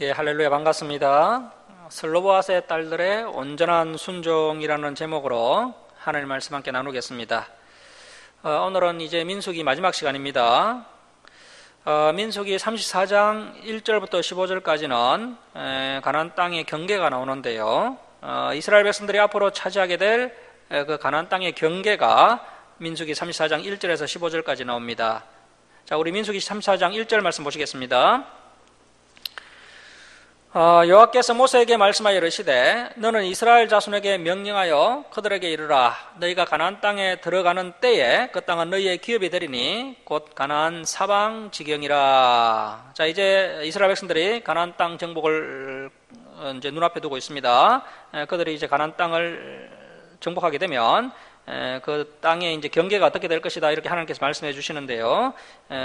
예, 할렐루야, 반갑습니다. 슬로보아스의 딸들의 온전한 순종이라는 제목으로 하나님 말씀 함께 나누겠습니다. 오늘은 이제 민수기 마지막 시간입니다. 민수기 34장 1절부터 15절까지는 가나안 땅의 경계가 나오는데요. 이스라엘 백성들이 앞으로 차지하게 될 그 가나안 땅의 경계가 민수기 34장 1절에서 15절까지 나옵니다. 자, 우리 민수기 34장 1절 말씀 보시겠습니다. 여호와께서 모세에게 말씀하여 이르시되 너는 이스라엘 자손에게 명령하여 그들에게 이르라. 너희가 가나안 땅에 들어가는 때에 그 땅은 너희의 기업이 되리니 곧 가나안 사방 지경이라. 자, 이제 이스라엘 백성들이 가나안 땅 정복을 이제 눈앞에 두고 있습니다. 그들이 이제 가나안 땅을 정복하게 되면 그 땅의 이제 경계가 어떻게 될 것이다, 이렇게 하나님께서 말씀해 주시는데요.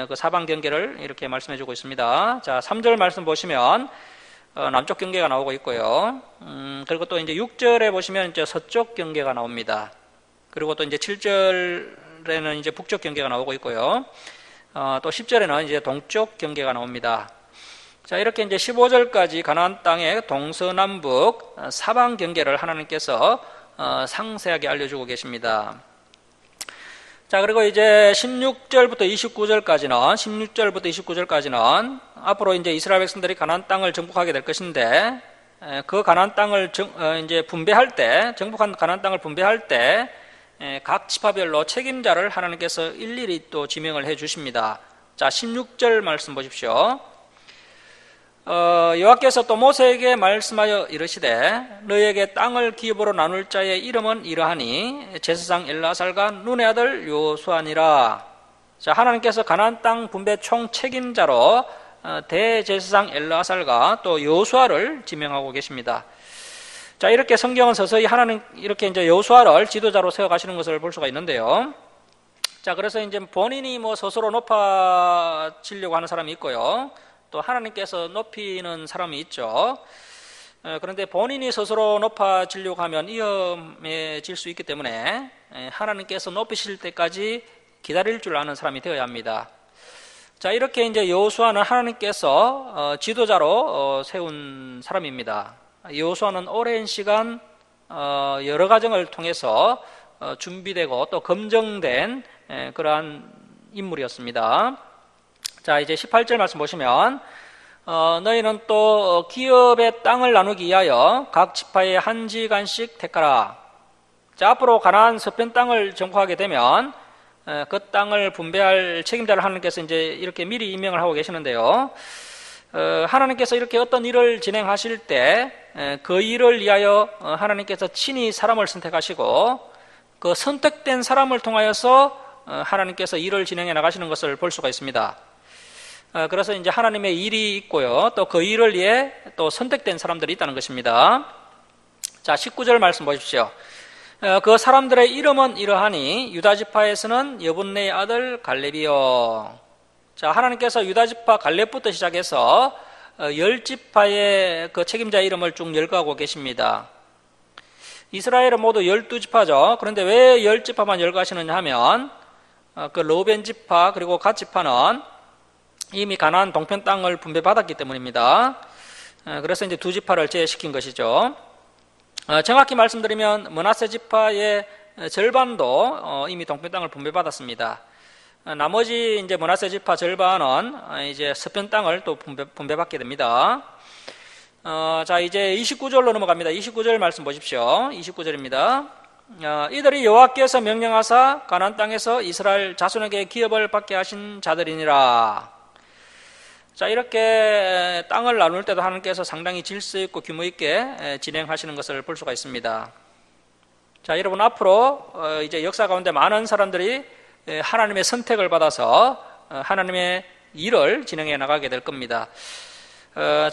그 사방 경계를 이렇게 말씀해 주고 있습니다. 자, 3절 말씀 보시면 남쪽 경계가 나오고 있고요. 그리고 또 이제 6절에 보시면 이제 서쪽 경계가 나옵니다. 그리고 또 이제 7절에는 이제 북쪽 경계가 나오고 있고요. 또 10절에는 이제 동쪽 경계가 나옵니다. 자, 이렇게 이제 15절까지 가나안 땅의 동서남북 사방 경계를 하나님께서 상세하게 알려주고 계십니다. 자, 그리고 이제 16절부터 29절까지는 앞으로 이제 이스라엘 백성들이 가나안 땅을 정복하게 될 것인데, 그 가나안 땅을 이제 분배할 때, 정복한 가나안 땅을 분배할 때 각 지파별로 책임자를 하나님께서 일일이 또 지명을 해 주십니다. 자, 16절 말씀 보십시오. 여호와께서 또 모세에게 말씀하여 이르시되 너희에게 땅을 기업으로 나눌 자의 이름은 이러하니 제사장 엘르아살과 눈의 아들 여호수아니라. 자, 하나님께서 가나안 땅 분배 총 책임자로 대제사장 엘르아살과 또 여호수아를 지명하고 계십니다. 자, 이렇게 성경은 서서히 하나님 이렇게 이제 여호수아를 지도자로 세워 가시는 것을 볼 수가 있는데요. 자, 그래서 이제 본인이 뭐 스스로 높아지려고 하는 사람이 있고요. 또 하나님께서 높이는 사람이 있죠. 그런데 본인이 스스로 높아지려고 하면 위험해질 수 있기 때문에 하나님께서 높이실 때까지 기다릴 줄 아는 사람이 되어야 합니다. 자, 이렇게 이제 여호수아는 하나님께서 지도자로 세운 사람입니다. 여호수아는 오랜 시간 여러 과정을 통해서 준비되고 또 검증된 그러한 인물이었습니다. 자, 이제 18절 말씀 보시면 너희는 또 기업의 땅을 나누기 위하여 각 지파의 한 지간씩 택하라. 자, 앞으로 가나안 서편 땅을 정복하게 되면 그 땅을 분배할 책임자를 하나님께서 이제 이렇게 미리 임명을 하고 계시는데요. 하나님께서 이렇게 어떤 일을 진행하실 때 그 일을 위하여 하나님께서 친히 사람을 선택하시고 그 선택된 사람을 통하여서 하나님께서 일을 진행해 나가시는 것을 볼 수가 있습니다. 그래서 이제 하나님의 일이 있고요. 또 그 일을 위해 또 선택된 사람들이 있다는 것입니다. 자, 19절 말씀 보십시오. 그 사람들의 이름은 이러하니 유다지파에서는 여분네의 아들 갈렙이요. 자, 하나님께서 유다지파 갈렙부터 시작해서 10지파의 그 책임자 이름을 쭉 열거하고 계십니다. 이스라엘은 모두 12지파죠. 그런데 왜 10지파만 열거하시느냐 하면 그 로벤 지파 그리고 갓 지파는 이미 가나안 동편 땅을 분배받았기 때문입니다. 그래서 이제 두 지파를 제외시킨 것이죠. 정확히 말씀드리면 므낫세 지파의 절반도 이미 동편 땅을 분배받았습니다. 나머지 이제 므낫세 지파 절반은 이제 서편 땅을 또 분배받게 됩니다. 자, 이제 29절로 넘어갑니다. 29절 말씀 보십시오. 29절입니다. 이들이 여호와께서 명령하사 가나안 땅에서 이스라엘 자손에게 기업을 받게 하신 자들이니라. 자, 이렇게 땅을 나눌 때도 하나님께서 상당히 질서 있고 규모 있게 진행하시는 것을 볼 수가 있습니다. 자, 여러분, 앞으로 이제 역사 가운데 많은 사람들이 하나님의 선택을 받아서 하나님의 일을 진행해 나가게 될 겁니다.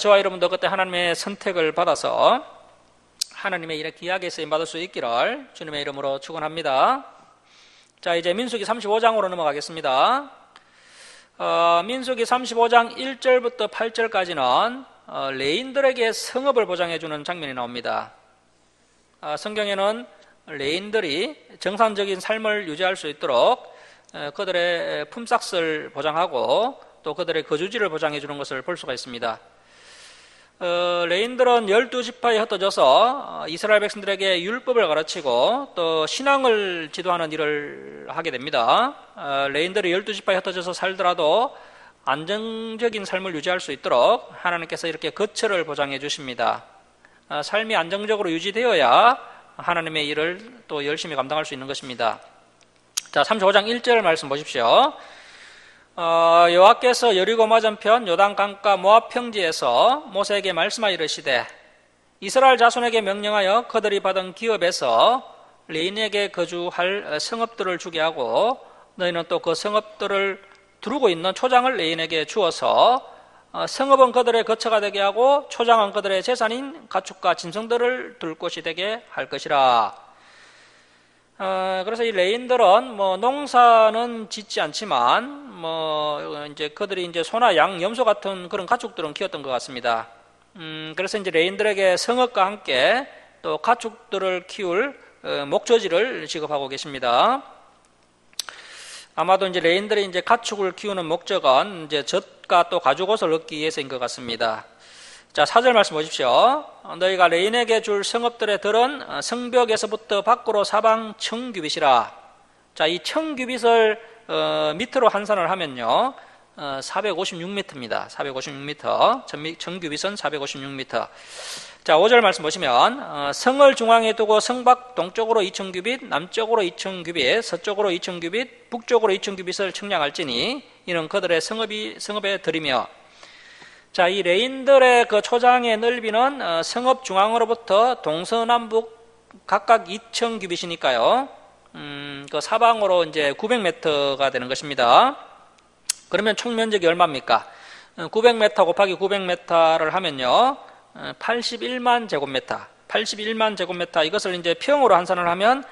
저와 여러분도 그때 하나님의 선택을 받아서 하나님의 일에 귀하게 쓰임받을 수 있기를 주님의 이름으로 축원합니다. 자, 이제 민수기 35장으로 넘어가겠습니다. 민수기 35장 1절부터 8절까지는 레인들에게 성읍을 보장해주는 장면이 나옵니다. 성경에는 레인들이 정상적인 삶을 유지할 수 있도록 그들의 품삯을 보장하고 또 그들의 거주지를 보장해 주는 것을 볼 수가 있습니다. 레인들은 12지파에 흩어져서 이스라엘 백성들에게 율법을 가르치고 또 신앙을 지도하는 일을 하게 됩니다. 레인들이 12지파에 흩어져서 살더라도 안정적인 삶을 유지할 수 있도록 하나님께서 이렇게 거처를 보장해 주십니다. 삶이 안정적으로 유지되어야 하나님의 일을 또 열심히 감당할 수 있는 것입니다. 자, 35장 1절 말씀 보십시오. 여호와께서 여리고 맞은편 요단 강가 모압 평지에서 모세에게 말씀하여 이르시되 이스라엘 자손에게 명령하여 그들이 받은 기업에서 레인에게 거주할 성읍들을 주게 하고 너희는 또 그 성읍들을 두르고 있는 초장을 레인에게 주어서 성읍은 그들의 거처가 되게 하고 초장은 그들의 재산인 가축과 짐승들을 둘 곳이 되게 할 것이라. 그래서 이 레인들은 농사는 짓지 않지만 이제 그들이 이제 소나 양, 염소 같은 그런 가축들은 키웠던 것 같습니다. 그래서 이제 레인들에게 성읍과 함께 또 가축들을 키울 목조지를 지급하고 계십니다. 아마도 이제 레인들이 이제 가축을 키우는 목적은 이제 젖과 또 가죽옷을 얻기 위해서인 것 같습니다. 자, 4절 말씀 보십시오. 너희가 레인에게 줄 성읍들의 들은 성벽에서부터 밖으로 사방 1000규빗이라. 자, 이 1000규빗을 미터로 환산을 하면요, 456m입니다. 456m. 1000규빗은 456m. 자, 5절 말씀 보시면 성을 중앙에 두고 성밖 동쪽으로 2000규빗, 남쪽으로 2000규빗, 서쪽으로 2000규빗, 북쪽으로 2000규빗을 측량할지니 이는 그들의 성읍의 들이며. 자, 이 레인들의 그 초장의 넓이는 성읍 중앙으로부터 동서남북 각각 2000규빗이니까요. 그 사방으로 이제 900m가 되는 것입니다. 그러면 총 면적이 얼마입니까? 900m 곱하기 900m를 하면요, 81만 제곱미터. 81만 제곱미터, 이것을 이제 평으로 환산을 하면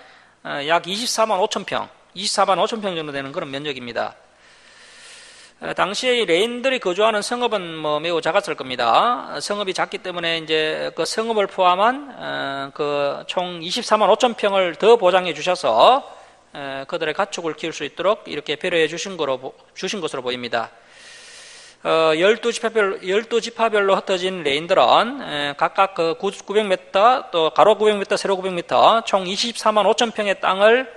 약 24만 5천 평, 24만 5천 평 정도 되는 그런 면적입니다. 당시에 이 레인들이 거주하는 성읍은 매우 작았을 겁니다. 성읍이 작기 때문에 이제 그 성읍을 포함한 그 총 24만 5천 평을 더 보장해 주셔서 그들의 가축을 키울 수 있도록 이렇게 배려해 주신 것으로 보입니다. 12지파별로 흩어진 레인들은 각각 그 900m, 또 가로 900m, 세로 900m, 총 24만 5천 평의 땅을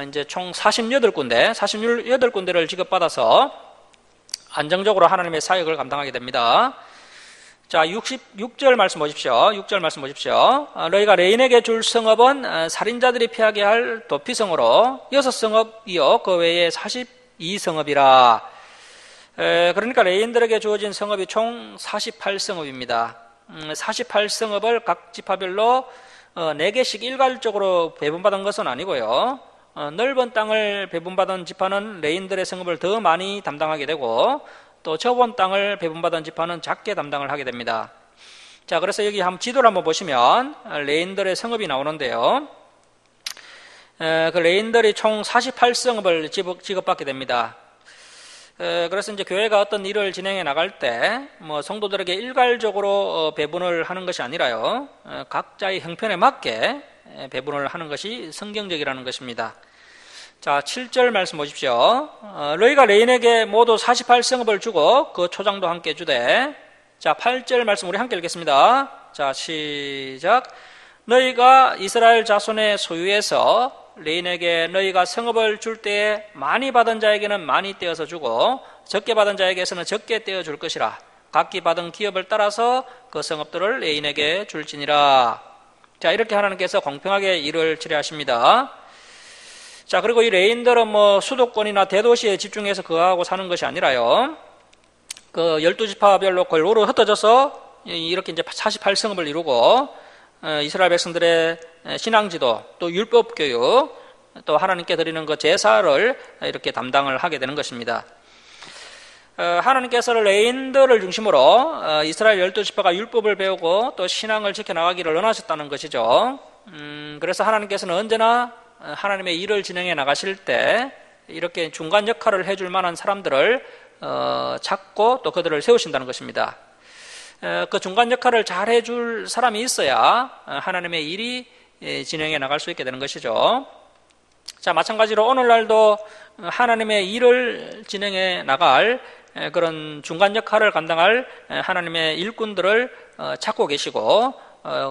이제 총 48군데를 지급받아서 안정적으로 하나님의 사역을 감당하게 됩니다. 자, 66절 말씀 보십시오. 6절 말씀 보십시오. 너희가 레인에게 줄 성읍은 살인자들이 피하게 할 도피성으로 6성읍이요 그 외에 42성읍이라. 그러니까 레인들에게 주어진 성읍이 총 48성읍입니다. 48성읍을 각 지파별로 4개씩 일괄적으로 배분받은 것은 아니고요. 넓은 땅을 배분받은 지파는 레인들의 성읍을 더 많이 담당하게 되고, 또 좁은 땅을 배분받은 지파는 작게 담당을 하게 됩니다. 자, 그래서 여기 지도를 한번 보시면 레인들의 성읍이 나오는데요. 그 레인들이 총 48성읍을 지급받게 됩니다. 그래서 이제 교회가 어떤 일을 진행해 나갈 때 성도들에게 일괄적으로 배분을 하는 것이 아니라요, 각자의 형편에 맞게 배분을 하는 것이 성경적이라는 것입니다. 자, 7절 말씀 보십시오. 너희가 레인에게 모두 48성읍을 주고 그 초장도 함께 주되. 자, 8절 말씀 우리 함께 읽겠습니다. 자, 시작. 너희가 이스라엘 자손의 소유에서 레인에게 너희가 성읍을 줄 때에 많이 받은 자에게는 많이 떼어서 주고 적게 받은 자에게서는 적게 떼어 줄 것이라. 각기 받은 기업을 따라서 그 성읍들을 레인에게 줄지니라. 자, 이렇게 하나님께서 공평하게 일을 처리하십니다. 자, 그리고 이 레인들은 수도권이나 대도시에 집중해서 거하고 사는 것이 아니라요, 그 12지파별로 골고루 흩어져서 이렇게 이제 48성읍을 이루고 이스라엘 백성들의 신앙지도, 또 율법 교육, 또 하나님께 드리는 그 제사를 이렇게 담당을 하게 되는 것입니다. 하나님께서 레인들을 중심으로 이스라엘 12지파가 율법을 배우고 또 신앙을 지켜나가기를 원하셨다는 것이죠. 그래서 하나님께서는 언제나 하나님의 일을 진행해 나가실 때 이렇게 중간 역할을 해줄 만한 사람들을 찾고 또 그들을 세우신다는 것입니다. 그 중간 역할을 잘 해줄 사람이 있어야 하나님의 일이 진행해 나갈 수 있게 되는 것이죠. 자, 마찬가지로 오늘날도 하나님의 일을 진행해 나갈 그런 중간 역할을 감당할 하나님의 일꾼들을 찾고 계시고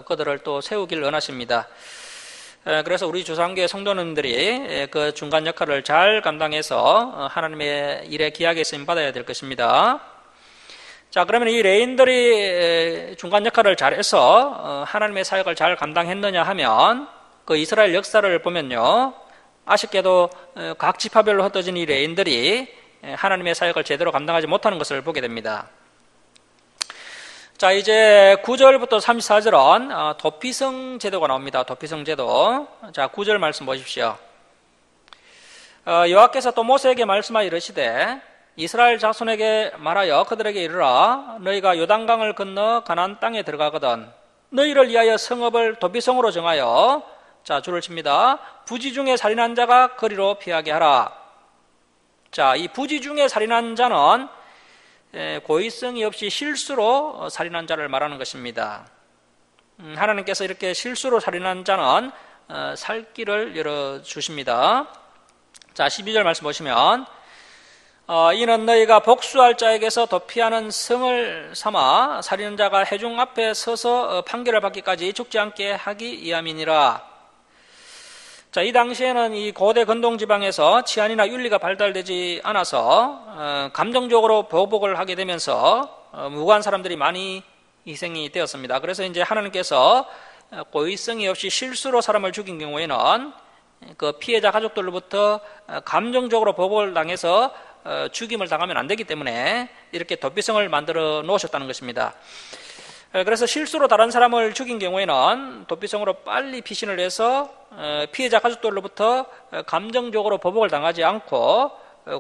그들을 또 세우길 원하십니다. 그래서 우리 주상교회 성도님들이 그 중간 역할을 잘 감당해서 하나님의 일에 귀하게 쓰임 받아야 될 것입니다. 자, 그러면 이 레인들이 중간 역할을 잘해서 하나님의 사역을 잘 감당했느냐 하면 그 이스라엘 역사를 보면요, 아쉽게도 각 지파별로 흩어진 이 레인들이 하나님의 사역을 제대로 감당하지 못하는 것을 보게 됩니다. 자, 이제 9절부터 34절은 도피성 제도가 나옵니다. 도피성 제도. 자, 9절 말씀 보십시오. 여호와께서 또 모세에게 말씀하여 이르시되 이스라엘 자손에게 말하여 그들에게 이르라. 너희가 요단강을 건너 가나안 땅에 들어가거든 너희를 위하여 성읍을 도피성으로 정하여, 자, 줄을 칩니다. 부지 중에 살인한 자가 거리로 피하게 하라. 자, 이 부지 중에 살인한 자는 고의성이 없이 실수로 살인한 자를 말하는 것입니다. 하나님께서 이렇게 실수로 살인한 자는 살 길을 열어주십니다. 자, 12절 말씀 보시면 이는 너희가 복수할 자에게서 도피하는 성을 삼아 살인한 자가 회중 앞에 서서 판결을 받기까지 죽지 않게 하기 위함이니라. 자, 이 당시에는 이 고대 근동 지방에서 치안이나 윤리가 발달되지 않아서 감정적으로 보복을 하게 되면서 무고한 사람들이 많이 희생이 되었습니다. 그래서 이제 하나님께서 고의성이 없이 실수로 사람을 죽인 경우에는 그 피해자 가족들로부터 감정적으로 보복을 당해서 죽임을 당하면 안 되기 때문에 이렇게 도피성을 만들어 놓으셨다는 것입니다. 그래서 실수로 다른 사람을 죽인 경우에는 도피성으로 빨리 피신을 해서 피해자 가족들로부터 감정적으로 보복을 당하지 않고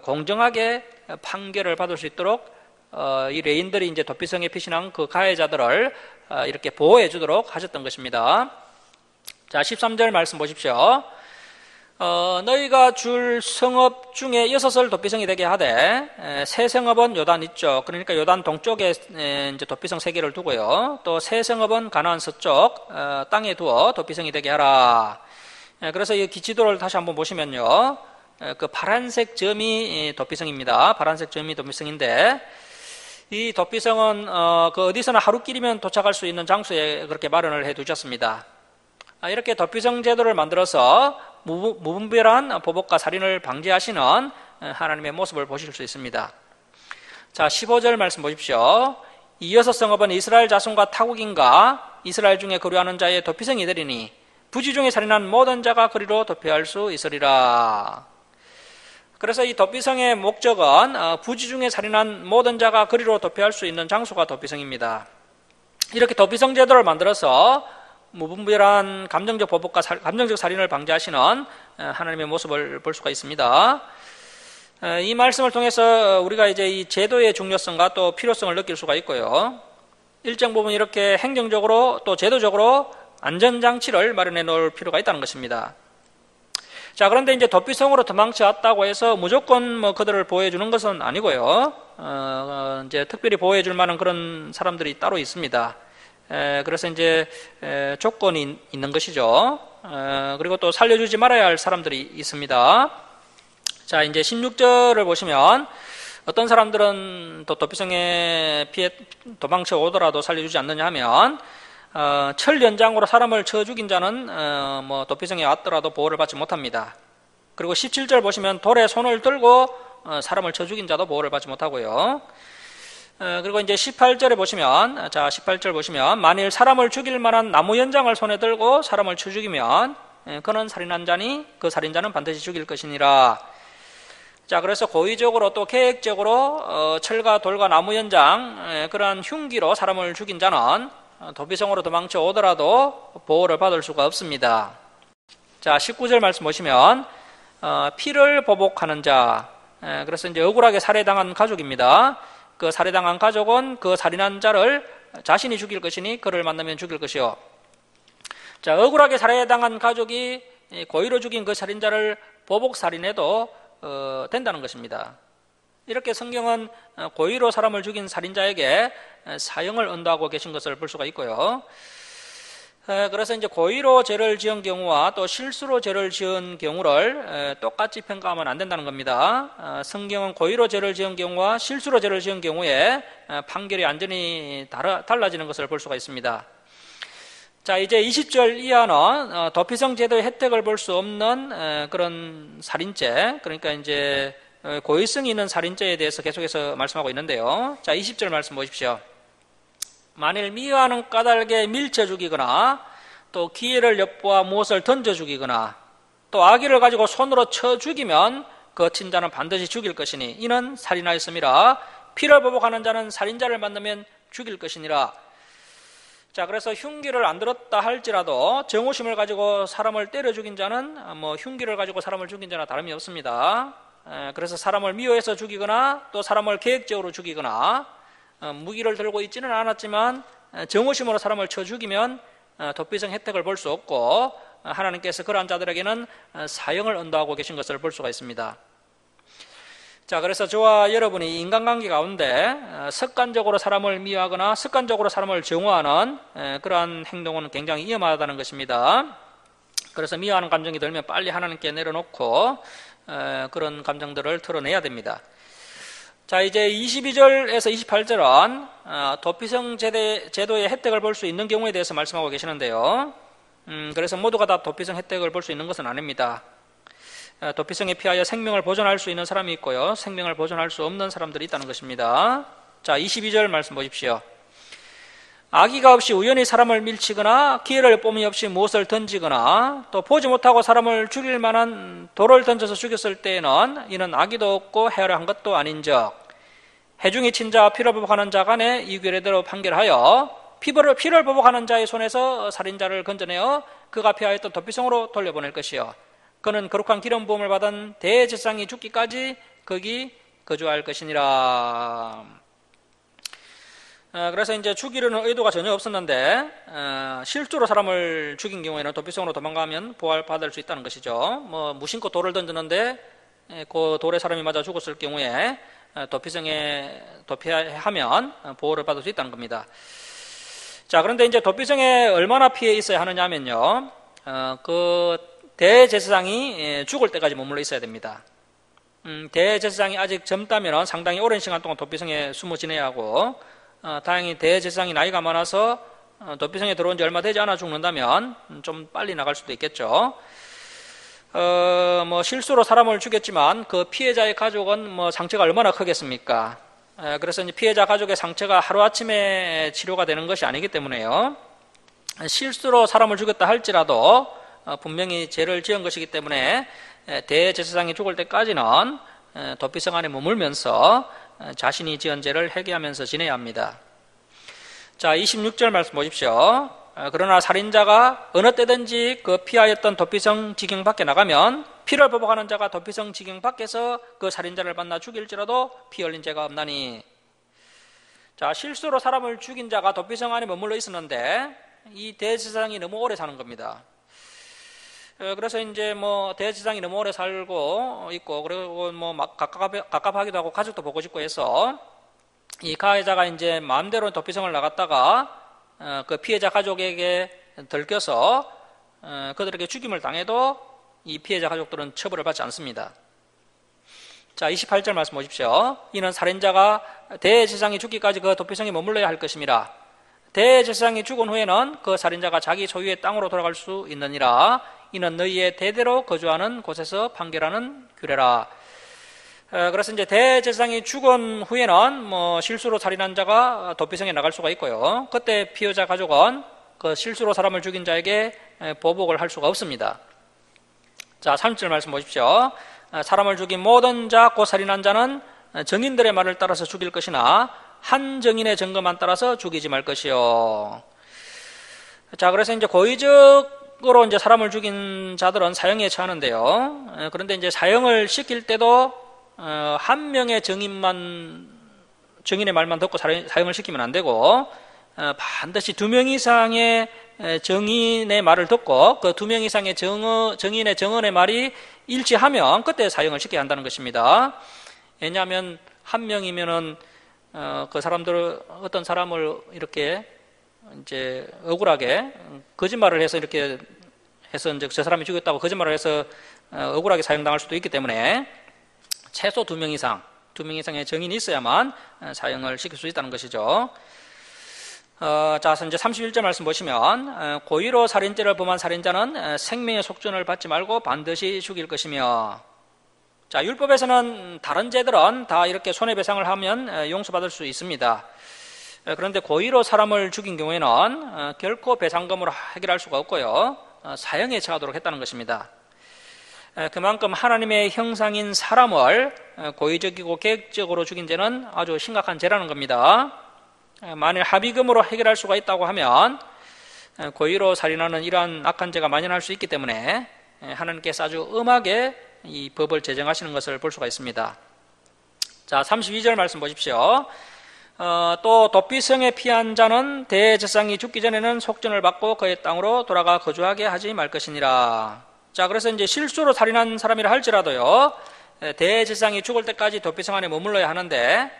공정하게 판결을 받을 수 있도록 이 레인들이 이제 도피성에 피신한 그 가해자들을 이렇게 보호해 주도록 하셨던 것입니다. 자, 13절 말씀 보십시오. 너희가 줄 성읍 중에 6을 도피성이 되게 하되 세 성읍은 요단 이쪽, 그러니까 요단 동쪽에 이제 도피성 3개를 두고요, 또 세 성읍은 가나안 서쪽 땅에 두어 도피성이 되게 하라. 그래서 이 기지도를 다시 한번 보시면요, 그 파란색 점이 도피성입니다. 파란색 점이 도피성인데 이 도피성은 그 어디서나 하루길이면 도착할 수 있는 장소에 그렇게 마련을 해 두셨습니다. 이렇게 도피성 제도를 만들어서 무분별한 보복과 살인을 방지하시는 하나님의 모습을 보실 수 있습니다. 자, 15절 말씀 보십시오. 이 6성읍은 이스라엘 자손과 타국인과 이스라엘 중에 거류하는 자의 도피성이 되리니 부지 중에 살인한 모든 자가 그리로 도피할 수 있으리라. 그래서 이 도피성의 목적은 부지 중에 살인한 모든 자가 그리로 도피할 수 있는 장소가 도피성입니다. 이렇게 도피성 제도를 만들어서 무분별한 감정적 보복과 감정적 살인을 방지하시는 하나님의 모습을 볼 수가 있습니다. 이 말씀을 통해서 우리가 이제 이 제도의 중요성과 또 필요성을 느낄 수가 있고요, 일정 부분 이렇게 행정적으로 또 제도적으로 안전장치를 마련해 놓을 필요가 있다는 것입니다. 자, 그런데 이제 도피성으로 도망쳐 왔다고 해서 무조건 뭐 그들을 보호해 주는 것은 아니고요, 이제 특별히 보호해 줄 만한 그런 사람들이 따로 있습니다. 그래서 이제 조건이 있는 것이죠. 그리고 또 살려주지 말아야 할 사람들이 있습니다. 자, 이제 16절을 보시면 어떤 사람들은 또 도피성에 피해 도망쳐 오더라도 살려주지 않느냐 하면 철 연장으로 사람을 쳐 죽인 자는 뭐 도피성에 왔더라도 보호를 받지 못합니다. 그리고 17절 보시면 돌에 손을 들고 사람을 쳐 죽인 자도 보호를 받지 못하고요. 그리고 이제 18절에 보시면, 자, 18절 보시면 만일 사람을 죽일 만한 나무 연장을 손에 들고 사람을 쳐 죽이면 그는 살인한 자니 그 살인자는 반드시 죽일 것이니라. 자, 그래서 고의적으로 또 계획적으로 철과 돌과 나무 연장, 그러한 흉기로 사람을 죽인 자는 도피성으로 도망쳐 오더라도 보호를 받을 수가 없습니다. 자, 19절 말씀 보시면 피를 보복하는 자, 그래서 이제 억울하게 살해당한 가족입니다. 그 살해당한 가족은 그 살인한 자를 자신이 죽일 것이니 그를 만나면 죽일 것이요. 자, 억울하게 살해당한 가족이 고의로 죽인 그 살인자를 보복 살인해도 된다는 것입니다. 이렇게 성경은 고의로 사람을 죽인 살인자에게 사형을 언도하고 계신 것을 볼 수가 있고요. 그래서 이제 고의로 죄를 지은 경우와 또 실수로 죄를 지은 경우를 똑같이 평가하면 안 된다는 겁니다. 성경은 고의로 죄를 지은 경우와 실수로 죄를 지은 경우에 판결이 완전히 달라지는 것을 볼 수가 있습니다. 자, 이제 20절 이하는 도피성 제도의 혜택을 볼 수 없는 그런 살인죄, 그러니까 이제 고의성이 있는 살인죄에 대해서 계속해서 말씀하고 있는데요. 자, 20절 말씀 보십시오. 만일 미워하는 까닭에 밀쳐 죽이거나 또 기회를 엿보아 무엇을 던져 죽이거나 또 아기를 가지고 손으로 쳐 죽이면 그 친자는 반드시 죽일 것이니 이는 살인하였음이라. 피를 보복하는 자는 살인자를 만나면 죽일 것이니라. 자, 그래서 흉기를 안 들었다 할지라도 정오심을 가지고 사람을 때려 죽인 자는 흉기를 가지고 사람을 죽인 자나 다름이 없습니다. 그래서 사람을 미워해서 죽이거나 또 사람을 계획적으로 죽이거나 무기를 들고 있지는 않았지만 정오심으로 사람을 쳐 죽이면 도피성 혜택을 볼 수 없고 하나님께서 그러한 자들에게는 사형을 언도하고 계신 것을 볼 수가 있습니다. 자, 그래서 저와 여러분이 인간관계 가운데 습관적으로 사람을 미워하거나 습관적으로 사람을 정오하는 그러한 행동은 굉장히 위험하다는 것입니다. 그래서 미워하는 감정이 들면 빨리 하나님께 내려놓고 그런 감정들을 털어내야 됩니다. 자, 이제 22절에서 28절은 도피성 제도의 혜택을 볼 수 있는 경우에 대해서 말씀하고 계시는데요. 그래서 모두가 다 도피성 혜택을 볼 수 있는 것은 아닙니다. 도피성에 피하여 생명을 보존할 수 있는 사람이 있고요, 생명을 보존할 수 없는 사람들이 있다는 것입니다. 자, 22절 말씀 보십시오. 악의가 없이 우연히 사람을 밀치거나 기회를 뽐이 없이 무엇을 던지거나 또 보지 못하고 사람을 죽일 만한 돌을 던져서 죽였을 때에는 이는 악의도 없고 해를 한 것도 아닌즉 해중이 친자와 피를 보복하는 자 간에 이 규례대로 판결하여 피를 보복하는 자의 손에서 살인자를 건져내어 그가 피하였던 도피성으로 돌려보낼 것이요 그는 거룩한 기름 부음을 받은 대제사장이 죽기까지 거기 거주할 것이니라. 그래서 이제 죽이려는 의도가 전혀 없었는데 실수로 사람을 죽인 경우에는 도피성으로 도망가면 보호받을 수 있다는 것이죠. 무심코 돌을 던졌는데 그 돌에 사람이 맞아 죽었을 경우에 도피하면 보호를 받을 수 있다는 겁니다. 자, 그런데 이제 도피성에 얼마나 피해 있어야 하느냐 하면요, 그 대제사장이 죽을 때까지 머물러 있어야 됩니다. 대제사장이 아직 젊다면 상당히 오랜 시간 동안 도피성에 숨어 지내야 하고, 다행히 대제사장이 나이가 많아서 도피성에 들어온 지 얼마 되지 않아 죽는다면 좀 빨리 나갈 수도 있겠죠. 실수로 사람을 죽였지만 그 피해자의 가족은 상처가 얼마나 크겠습니까? 그래서 이제 피해자 가족의 상처가 하루아침에 치료가 되는 것이 아니기 때문에요. 실수로 사람을 죽였다 할지라도 분명히 죄를 지은 것이기 때문에 대제사장이 죽을 때까지는 도피성 안에 머물면서 자신이 지은 죄를 회개하면서 지내야 합니다. 자, 26절 말씀 보십시오. 그러나 살인자가 어느 때든지 그 피하였던 도피성 지경 밖에 나가면 피를 보복하는 자가 도피성 지경 밖에서 그 살인자를 만나 죽일지라도 피 흘린 죄가 없나니. 자, 실수로 사람을 죽인 자가 도피성 안에 머물러 있었는데 이 대제사장이 너무 오래 사는 겁니다. 그래서 이제 대제사장이 너무 오래 살고 있고, 그리고 갑갑하기도 하고 가족도 보고 싶고 해서 이 가해자가 이제 마음대로 도피성을 나갔다가 그 피해자 가족에게 들켜서 그들에게 죽임을 당해도 이 피해자 가족들은 처벌을 받지 않습니다. 자, 28절 말씀 보십시오. 이는 살인자가 대제사장이 죽기까지 그 도피성에 머물러야 할 것임이라. 대제사장이 죽은 후에는 그 살인자가 자기 소유의 땅으로 돌아갈 수 있느니라. 이는 너희의 대대로 거주하는 곳에서 판결하는 규례라. 그래서 이제 대제사장이 죽은 후에는 실수로 살인한 자가 도피성에 나갈 수가 있고요. 그때 피해자 가족은 그 실수로 사람을 죽인 자에게 보복을 할 수가 없습니다. 자, 30절 말씀 보십시오. 사람을 죽인 모든 자, 곧 살인한 자는 정인들의 말을 따라서 죽일 것이나 한 정인의 증거만 따라서 죽이지 말 것이요. 자, 그래서 이제 고의적으로 이제 사람을 죽인 자들은 사형에 처하는데요. 그런데 이제 사형을 시킬 때도 한 명의 정인의 말만 듣고 사형을 시키면 안 되고 반드시 2명 이상의 정인의 말을 듣고 그 2명 이상의 정인의 정언의 말이 일치하면 그때 사형을 시켜야 한다는 것입니다. 왜냐하면 한 명이면은 그 사람들 어떤 사람을 이렇게 이제 억울하게 거짓말을 해서 이렇게 해서 이제 저 사람이 죽였다고 거짓말을 해서 억울하게 사형당할 수도 있기 때문에 최소 2명 이상의 증인이 있어야만 사형을 시킬 수 있다는 것이죠. 자, 이제 31절 말씀 보시면 고의로 살인죄를 범한 살인자는 생명의 속전을 받지 말고 반드시 죽일 것이며, 자, 율법에서는 다른 죄들은 다 이렇게 손해배상을 하면 용서받을 수 있습니다. 그런데 고의로 사람을 죽인 경우에는 결코 배상금으로 해결할 수가 없고요, 사형에 처하도록 했다는 것입니다. 그만큼 하나님의 형상인 사람을 고의적이고 계획적으로 죽인 죄는 아주 심각한 죄라는 겁니다. 만일 합의금으로 해결할 수가 있다고 하면 고의로 살인하는 이러한 악한 죄가 만연할 수 있기 때문에 하나님께서 아주 엄하게 이 법을 제정하시는 것을 볼 수가 있습니다. 자, 32절 말씀 보십시오. 또 도피성에 피한 자는 대제사장이 죽기 전에는 속전을 받고 그의 땅으로 돌아가 거주하게 하지 말 것이니라. 자, 그래서 이제 실수로 살인한 사람이라 할지라도요, 대제사장이 죽을 때까지 도피성 안에 머물러야 하는데,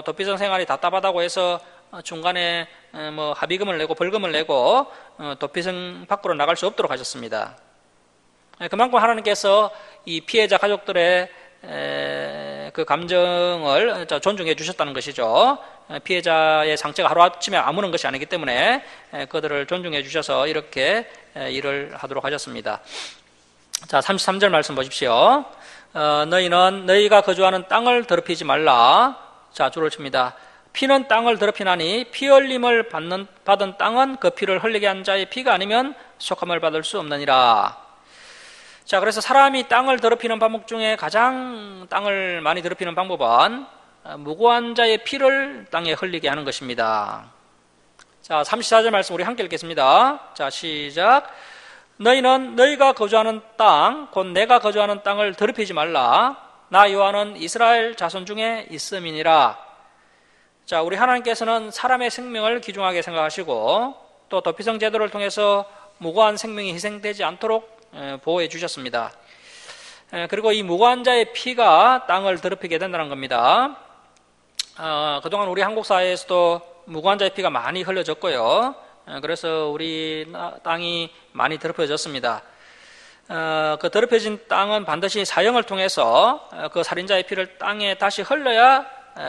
도피성 생활이 답답하다고 해서 중간에 합의금을 내고 벌금을 내고 도피성 밖으로 나갈 수 없도록 하셨습니다. 그만큼 하나님께서 이 피해자 가족들의 그 감정을 존중해 주셨다는 것이죠. 피해자의 상처가 하루아침에 아무는 것이 아니기 때문에 그들을 존중해 주셔서 이렇게 일을 하도록 하셨습니다. 자, 33절 말씀 보십시오. 너희는 너희가 거주하는 땅을 더럽히지 말라. 자, 줄을 칩니다. 피는 땅을 더럽히나니 피 흘림을 받은 땅은 그 피를 흘리게 한 자의 피가 아니면 속함을 받을 수 없느니라. 자, 그래서 사람이 땅을 더럽히는 방법 중에 가장 땅을 많이 더럽히는 방법은 무고한 자의 피를 땅에 흘리게 하는 것입니다. 자, 34절 말씀 우리 함께 읽겠습니다. 자, 시작. 너희는 너희가 거주하는 땅, 곧 내가 거주하는 땅을 더럽히지 말라. 나 여호와는 이스라엘 자손 중에 있음이니라. 자, 우리 하나님께서는 사람의 생명을 귀중하게 생각하시고 또 도피성 제도를 통해서 무고한 생명이 희생되지 않도록 보호해 주셨습니다. 그리고 이 무고한 자의 피가 땅을 더럽히게 된다는 겁니다. 그동안 우리 한국 사회에서도 무고한 자의 피가 많이 흘려졌고요, 그래서 우리 땅이 많이 더럽혀졌습니다. 그 더럽혀진 땅은 반드시 사형을 통해서 그 살인자의 피를 땅에 다시 흘려야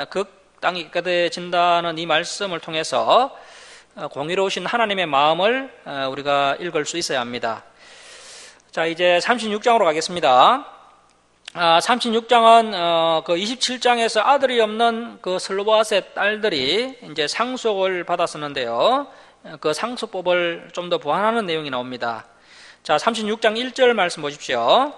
그 땅이 깨끗해진다는 이 말씀을 통해서 공의로우신 하나님의 마음을 우리가 읽을 수 있어야 합니다. 자, 이제 36장으로 가겠습니다. 36장은 그 27장에서 아들이 없는 그 슬로바앗의 딸들이 이제 상속을 받았었는데요, 그 상속법을 좀 더 보완하는 내용이 나옵니다. 자, 36장 1절 말씀 보십시오.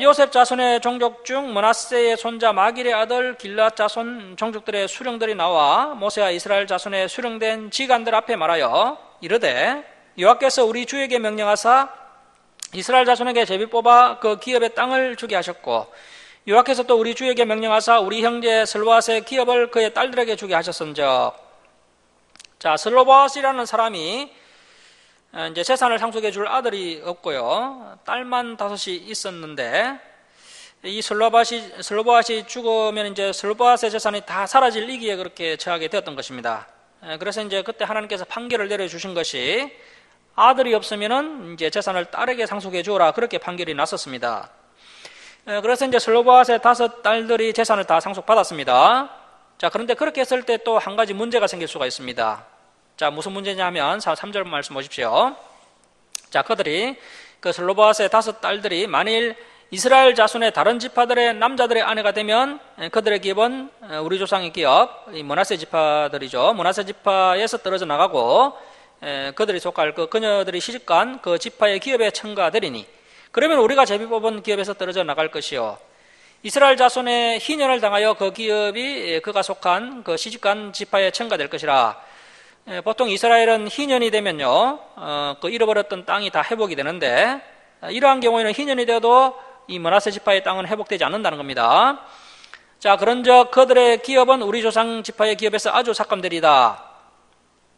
요셉 자손의 종족 중 므낫세의 손자 마길의 아들 길앗 자손 종족들의 수령들이 나와 모세와 이스라엘 자손의 수령된 지간들 앞에 말하여 이르되, 여호와께서 우리 주에게 명령하사 이스라엘 자손에게 제비 뽑아 그 기업의 땅을 주게 하셨고, 여호와께서 또 우리 주에게 명령하사 우리 형제 슬로바앗의 기업을 그의 딸들에게 주게 하셨은즉. 자, 슬로바앗이라는 사람이 이제 재산을 상속해 줄 아들이 없고요, 딸만 5이 있었는데, 이 슬로바앗이 죽으면 이제 슬로바앗의 재산이 다 사라질 위기에 그렇게 처하게 되었던 것입니다. 그래서 이제 그때 하나님께서 판결을 내려주신 것이 아들이 없으면은 이제 재산을 딸에게 상속해 주어라, 그렇게 판결이 났었습니다. 그래서 이제 슬로바앗의 5 딸들이 재산을 다 상속받았습니다. 자, 그런데 그렇게 했을 때 또 한 가지 문제가 생길 수가 있습니다. 자, 무슨 문제냐 하면 3절 말씀 보십시오. 자, 그들이 그 슬로바앗의 5 딸들이 만일 이스라엘 자손의 다른 지파들의 남자들의 아내가 되면 그들의 기업은 우리 조상의 기업, 이 므낫세 지파들이죠. 므낫세 지파에서 떨어져 나가고 그들이 속할 그 그녀들이 시집간 그 지파의 기업에 첨가되리니, 그러면 우리가 제비 뽑은 기업에서 떨어져 나갈 것이요, 이스라엘 자손의 희년을 당하여 그 기업이 그가 속한 그 시집간 지파에 첨가될 것이라. 보통 이스라엘은 희년이 되면요, 그 잃어버렸던 땅이 다 회복이 되는데, 이러한 경우에는 희년이 되어도 이 므낫세 지파의 땅은 회복되지 않는다는 겁니다. 자, 그런즉 그들의 기업은 우리 조상 지파의 기업에서 아주 삭감되리다.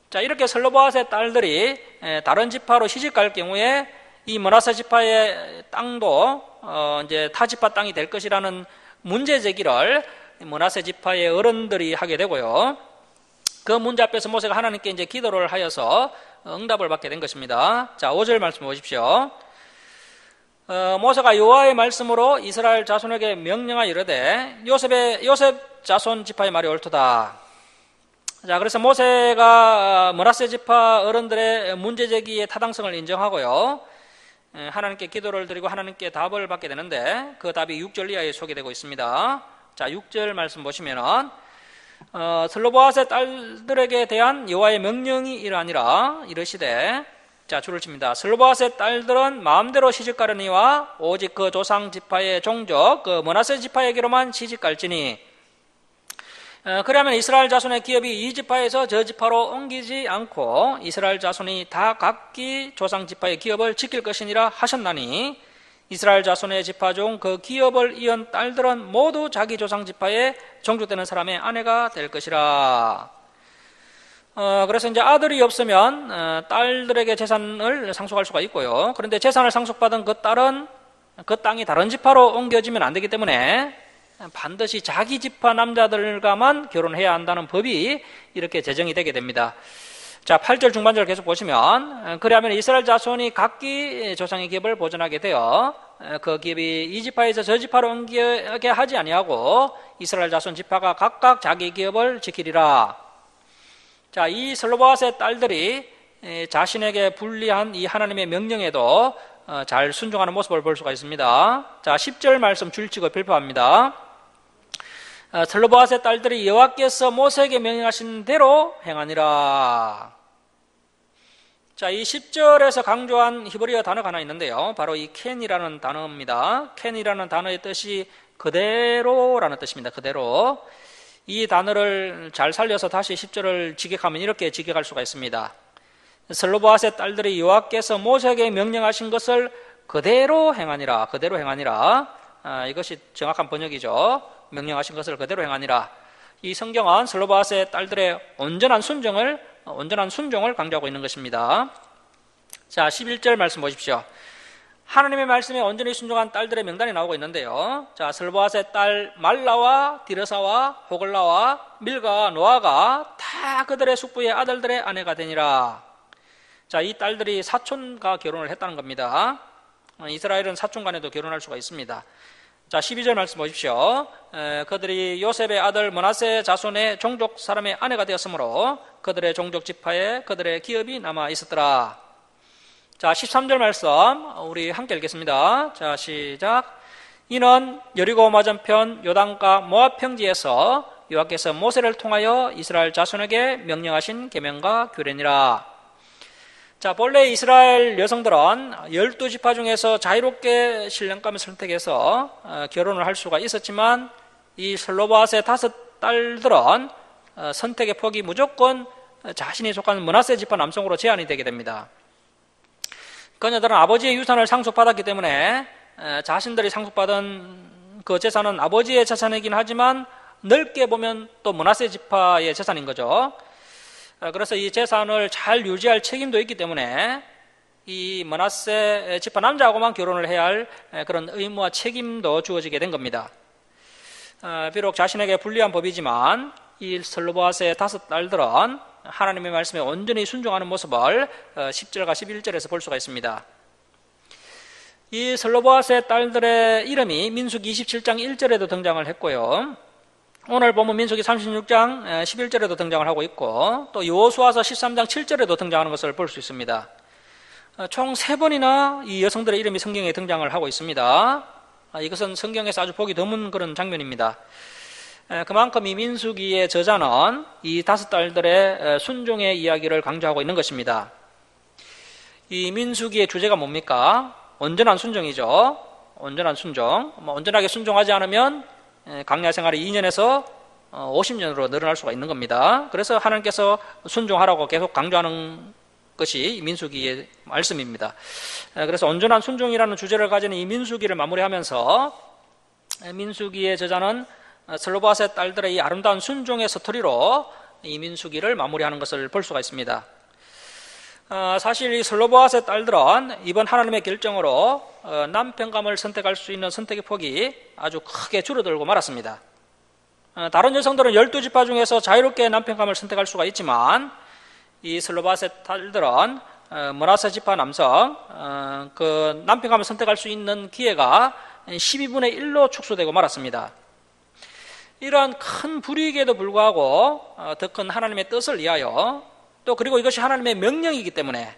자, 이렇게 슬로바앗의 딸들이 다른 지파로 시집갈 경우에 이 므낫세 지파의 땅도 이제 타 지파 땅이 될 것이라는 문제 제기를 므낫세 지파의 어른들이 하게 되고요. 그 문제 앞에서 모세가 하나님께 이제 기도를 하여서 응답을 받게 된 것입니다. 자, 5절 말씀 보십시오. 모세가 여호와의 말씀으로 이스라엘 자손에게 명령하여 이르되 요셉 자손 지파의 말이 옳도다. 자, 그래서 모세가 므낫세 지파 어른들의 문제 제기의 타당성을 인정하고요, 하나님께 기도를 드리고 하나님께 답을 받게 되는데, 그 답이 6절 이하에 소개되고 있습니다. 자, 6절 말씀 보시면은 슬로보앗의 딸들에게 대한 여호와의 명령이 이러하니라. 이르시되, 자, 줄을 칩니다. 슬로보앗의 딸들은 마음대로 시집가려니와 오직 그 조상 지파의 종족 그 므낫세 지파에게로만 시집갈지니, 그러면 이스라엘 자손의 기업이 이 지파에서 저 지파로 옮기지 않고 이스라엘 자손이 다 각기 조상 지파의 기업을 지킬 것이니라 하셨나니, 이스라엘 자손의 지파 중 그 기업을 이은 딸들은 모두 자기 조상 지파에 종족되는 사람의 아내가 될 것이라. 그래서 이제 아들이 없으면 딸들에게 재산을 상속할 수가 있고요, 그런데 재산을 상속받은 그 딸은 그 땅이 다른 지파로 옮겨지면 안 되기 때문에 반드시 자기 지파 남자들과만 결혼해야 한다는 법이 이렇게 제정이 되게 됩니다. 자, 8절 중반절 계속 보시면, 그리하면 이스라엘 자손이 각기 조상의 기업을 보존하게 되어 그 기업이 이 지파에서 저 지파로 옮기게 하지 아니하고 이스라엘 자손 지파가 각각 자기 기업을 지키리라. 자, 이 슬로보앗의 딸들이 자신에게 불리한 이 하나님의 명령에도 잘 순종하는 모습을 볼 수가 있습니다. 자, 10절 말씀 줄치고 별표합니다. 슬로보앗의 딸들이 여호와께서 모세에게 명령하신 대로 행하니라. 자, 이 10절에서 강조한 히브리어 단어가 하나 있는데요, 바로 이 켄이라는 단어입니다. 켄이라는 단어의 뜻이 그대로라는 뜻입니다. 그대로. 이 단어를 잘 살려서 다시 10절을 직역하면 이렇게 직역할 수가 있습니다. 슬로보앗의 딸들이 여호와께서 모세에게 명령하신 것을 그대로 행하니라. 그대로 행하니라. 이것이 정확한 번역이죠. 명령하신 것을 그대로 행하니라. 이 성경은 슬로보앗의 딸들의 온전한 순종을 강조하고 있는 것입니다. 자, 11절 말씀 보십시오. 하나님의 말씀에 온전히 순종한 딸들의 명단이 나오고 있는데요, 자, 슬로보앗의 딸 말라와 디르사와 호글라와 밀가와 노아가 다 그들의 숙부의 아들들의 아내가 되니라. 자, 이 딸들이 사촌과 결혼을 했다는 겁니다. 이스라엘은 사촌 간에도 결혼할 수가 있습니다. 자, 12절 말씀 보십시오. 그들이 요셉의 아들 므낫세 자손의 종족 사람의 아내가 되었으므로 그들의 종족 지파에 그들의 기업이 남아 있었더라. 자, 13절 말씀 우리 함께 읽겠습니다. 자, 시작. 이는 여리고 맞은편 요단과 모압 평지에서 여호와께서 모세를 통하여 이스라엘 자손에게 명령하신 계명과 규례니라. 자, 본래 이스라엘 여성들은 12지파 중에서 자유롭게 신랑감을 선택해서 결혼을 할 수가 있었지만, 이 슬로보앗의 5딸들은 선택의 폭이 무조건 자신이 속한 므낫세 지파 남성으로 제한이 되게 됩니다. 그녀들은 아버지의 유산을 상속받았기 때문에 자신들이 상속받은 그 재산은 아버지의 재산이긴 하지만 넓게 보면 또 므낫세 지파의 재산인 거죠. 그래서 이 재산을 잘 유지할 책임도 있기 때문에 이 므낫세 지파 남자하고만 결혼을 해야 할 그런 의무와 책임도 주어지게 된 겁니다. 비록 자신에게 불리한 법이지만 이 슬로보앗의 5딸들은 하나님의 말씀에 온전히 순종하는 모습을 10절과 11절에서 볼 수가 있습니다. 이 슬로보앗의 딸들의 이름이 민수기 27장 1절에도 등장을 했고요, 오늘 보면 민수기 36장 11절에도 등장을 하고 있고, 또 여호수아서 13장 7절에도 등장하는 것을 볼 수 있습니다. 총 3번이나 이 여성들의 이름이 성경에 등장을 하고 있습니다. 이것은 성경에서 아주 보기 드문 그런 장면입니다. 그만큼 이 민수기의 저자는 이 5딸들의 순종의 이야기를 강조하고 있는 것입니다. 이 민수기의 주제가 뭡니까? 온전한 순종이죠. 온전한 순종. 온전하게 순종하지 않으면 광야 생활이 2년에서 50년으로 늘어날 수가 있는 겁니다. 그래서 하나님께서 순종하라고 계속 강조하는 것이 민수기의 말씀입니다. 그래서 온전한 순종이라는 주제를 가진 이 민수기를 마무리하면서 민수기의 저자는 슬로보앗의 딸들의 이 아름다운 순종의 스토리로 이 민수기를 마무리하는 것을 볼 수가 있습니다. 사실 이 슬로보앗의 딸들은 이번 하나님의 결정으로 남편감을 선택할 수 있는 선택의 폭이 아주 크게 줄어들고 말았습니다. 다른 여성들은 12지파 중에서 자유롭게 남편감을 선택할 수가 있지만 이 슬로바세 딸들은 므나세 지파 남성 그 남편감을 선택할 수 있는 기회가 12분의 1로 축소되고 말았습니다. 이러한 큰 불이익에도 불구하고 더 큰 하나님의 뜻을 위하여 또 그리고 이것이 하나님의 명령이기 때문에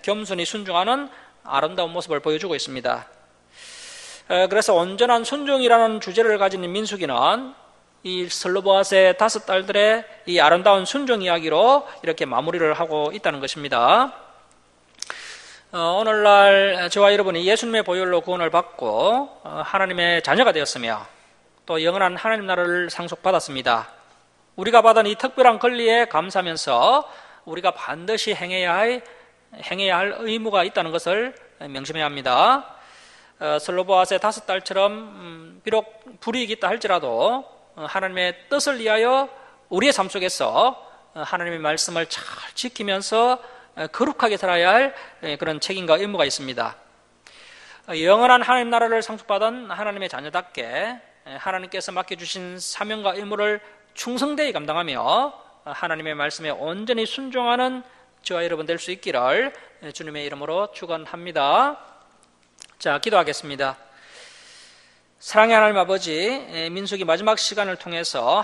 겸손히 순종하는 아름다운 모습을 보여주고 있습니다. 그래서 온전한 순종이라는 주제를 가진 민수기는 이 슬로보아스의 5딸들의 이 아름다운 순종 이야기로 이렇게 마무리를 하고 있다는 것입니다. 오늘날 저와 여러분이 예수님의 보혈로 구원을 받고 하나님의 자녀가 되었으며 또 영원한 하나님 나라를 상속받았습니다. 우리가 받은 이 특별한 권리에 감사하면서 우리가 반드시 행해야 할 의무가 있다는 것을 명심해야 합니다. 슬로보아스의 5딸처럼 비록 불이익이 있다 할지라도 하나님의 뜻을 위하여 우리의 삶 속에서 하나님의 말씀을 잘 지키면서 거룩하게 살아야 할 그런 책임과 의무가 있습니다. 영원한 하나님 나라를 상속받은 하나님의 자녀답게 하나님께서 맡겨주신 사명과 의무를 충성되이 감당하며 하나님의 말씀에 온전히 순종하는 저와 여러분 될 수 있기를 주님의 이름으로 축원합니다. 자, 기도하겠습니다. 사랑의 하나님 아버지, 민수기 마지막 시간을 통해서